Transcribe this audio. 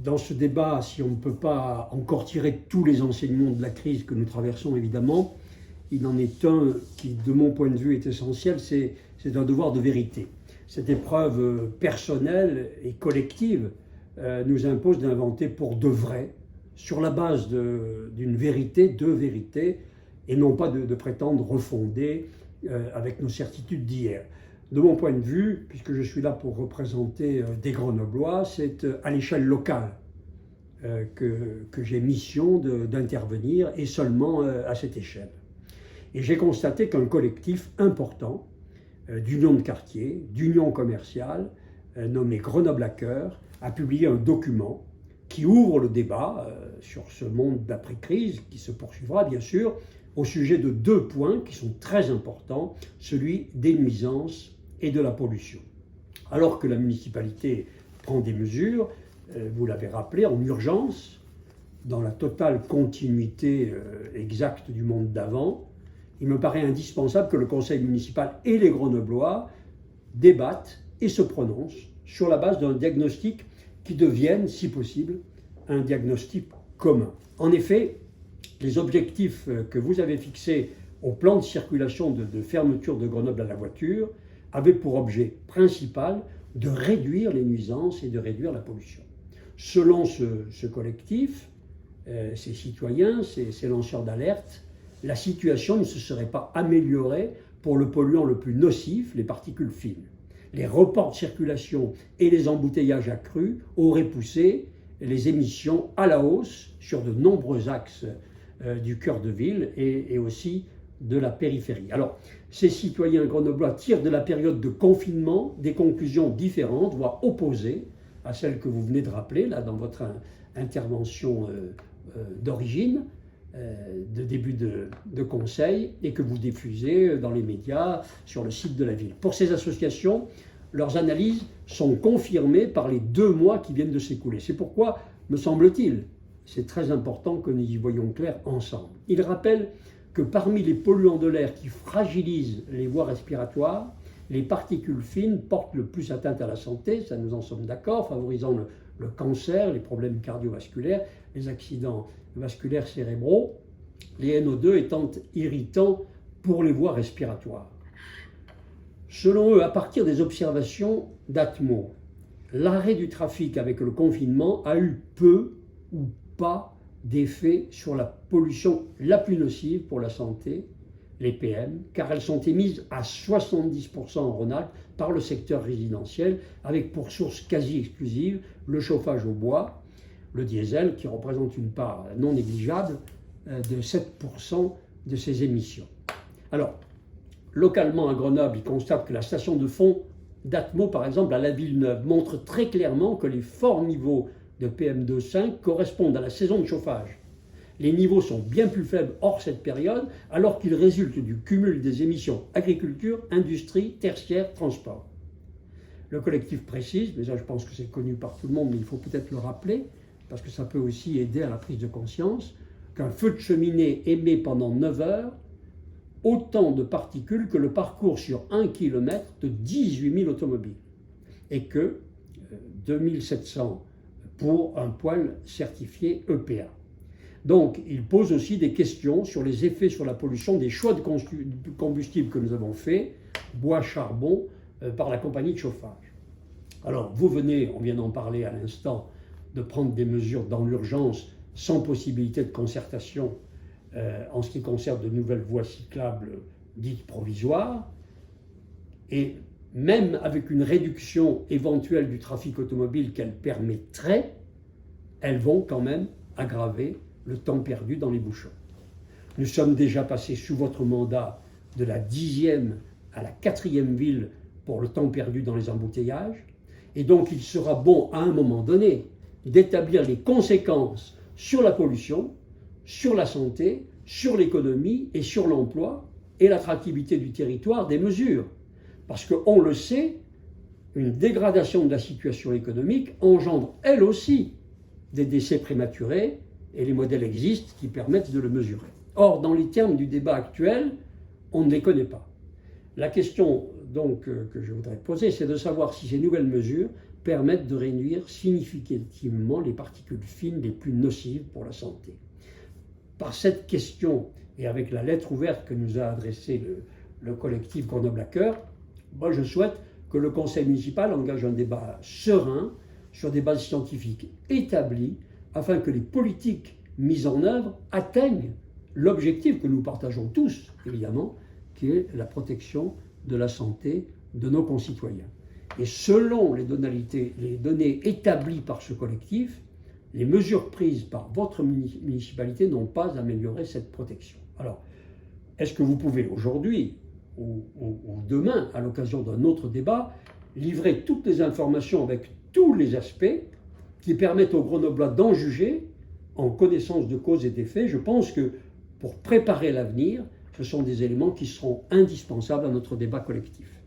Dans ce débat, si on ne peut pas encore tirer tous les enseignements de la crise que nous traversons, évidemment, il en est un qui, de mon point de vue, est essentiel, c'est un devoir de vérité. Cette épreuve personnelle et collective nous impose d'inventer pour de vrai, sur la base d'une vérité, de vérité, et non pas de prétendre refonder avec nos certitudes d'hier. De mon point de vue, puisque je suis là pour représenter des Grenoblois, c'est à l'échelle locale que j'ai mission d'intervenir, et seulement à cette échelle. Et j'ai constaté qu'un collectif important d'union de quartier, d'union commerciale, nommé Grenoble à cœur, a publié un document qui ouvre le débat sur ce monde d'après-crise, qui se poursuivra bien sûr, au sujet de deux points qui sont très importants, celui des nuisances et de la pollution. Alors que la municipalité prend des mesures, vous l'avez rappelé, en urgence, dans la totale continuité exacte du monde d'avant, il me paraît indispensable que le conseil municipal et les Grenoblois débattent et se prononcent sur la base d'un diagnostic qui devienne, si possible, un diagnostic commun. En effet, les objectifs que vous avez fixés au plan de circulation de fermeture de Grenoble à la voiture avaient pour objet principal de réduire les nuisances et de réduire la pollution. Selon ce collectif, ces citoyens, ces lanceurs d'alerte, la situation ne se serait pas améliorée pour le polluant le plus nocif, les particules fines. Les reports de circulation et les embouteillages accrus auraient poussé les émissions à la hausse sur de nombreux axes du cœur de ville et aussi de la périphérie. Alors, ces citoyens grenoblois tirent de la période de confinement des conclusions différentes, voire opposées à celles que vous venez de rappeler là dans votre intervention d'origine, de début de conseil, et que vous diffusez dans les médias sur le site de la ville. Pour ces associations, leurs analyses sont confirmées par les 2 mois qui viennent de s'écouler. C'est pourquoi, me semble-t-il, c'est très important que nous y voyions clair ensemble. Ils rappellent que parmi les polluants de l'air qui fragilisent les voies respiratoires, les particules fines portent le plus atteinte à la santé, ça nous en sommes d'accord, favorisant le cancer, les problèmes cardiovasculaires, les accidents vasculaires cérébraux, les NO2 étant irritants pour les voies respiratoires. Selon eux, à partir des observations d'Atmo, l'arrêt du trafic avec le confinement a eu peu ou pas d'effet sur la pollution la plus nocive pour la santé, les PM, car elles sont émises à 70% en Rhône-Alpes par le secteur résidentiel, avec pour source quasi exclusive le chauffage au bois, le diesel, qui représente une part non négligeable de 7% de ces émissions. Alors, localement à Grenoble, ils constatent que la station de fond d'Atmo, par exemple, à la Villeneuve, montre très clairement que les forts niveaux de PM2,5 correspondent à la saison de chauffage. Les niveaux sont bien plus faibles hors cette période, alors qu'ils résultent du cumul des émissions agriculture, industrie, tertiaire, transport. Le collectif précise, mais ça je pense que c'est connu par tout le monde, mais il faut peut-être le rappeler, parce que ça peut aussi aider à la prise de conscience, qu'un feu de cheminée émet pendant 9 heures autant de particules que le parcours sur 1 km de 18 000 automobiles, et que 2700 pour un poêle certifié EPA. Donc, il pose aussi des questions sur les effets sur la pollution des choix de combustible que nous avons faits, bois, charbon, par la compagnie de chauffage. Alors, vous venez, on vient d'en parler à l'instant, de prendre des mesures dans l'urgence sans possibilité de concertation en ce qui concerne de nouvelles voies cyclables dites provisoires, et même avec une réduction éventuelle du trafic automobile qu'elle permettrait, elles vont quand même aggraver le temps perdu dans les bouchons. Nous sommes déjà passés sous votre mandat de la 10e à la 4e ville pour le temps perdu dans les embouteillages, et donc il sera bon à un moment donné d'établir les conséquences sur la pollution, sur la santé, sur l'économie et sur l'emploi et l'attractivité du territoire des mesures. Parce qu'on le sait, une dégradation de la situation économique engendre elle aussi des décès prématurés, et les modèles existent qui permettent de le mesurer. Or, dans les termes du débat actuel, on ne les connaît pas. La question que je voudrais poser, c'est de savoir si ces nouvelles mesures permettent de réduire significativement les particules fines les plus nocives pour la santé. Par cette question, et avec la lettre ouverte que nous a adressée le collectif Grenoble à cœur, moi je souhaite que le conseil municipal engage un débat serein sur des bases scientifiques établies afin que les politiques mises en œuvre atteignent l'objectif que nous partageons tous, évidemment, qui est la protection de la santé de nos concitoyens. Et selon les données établies par ce collectif, les mesures prises par votre municipalité n'ont pas amélioré cette protection. Alors, est-ce que vous pouvez aujourd'hui ou demain, à l'occasion d'un autre débat, livrer toutes les informations avec tous les aspects qui permettent aux Grenoblois d'en juger en connaissance de cause et d'effet? Je pense que pour préparer l'avenir, ce sont des éléments qui seront indispensables à notre débat collectif.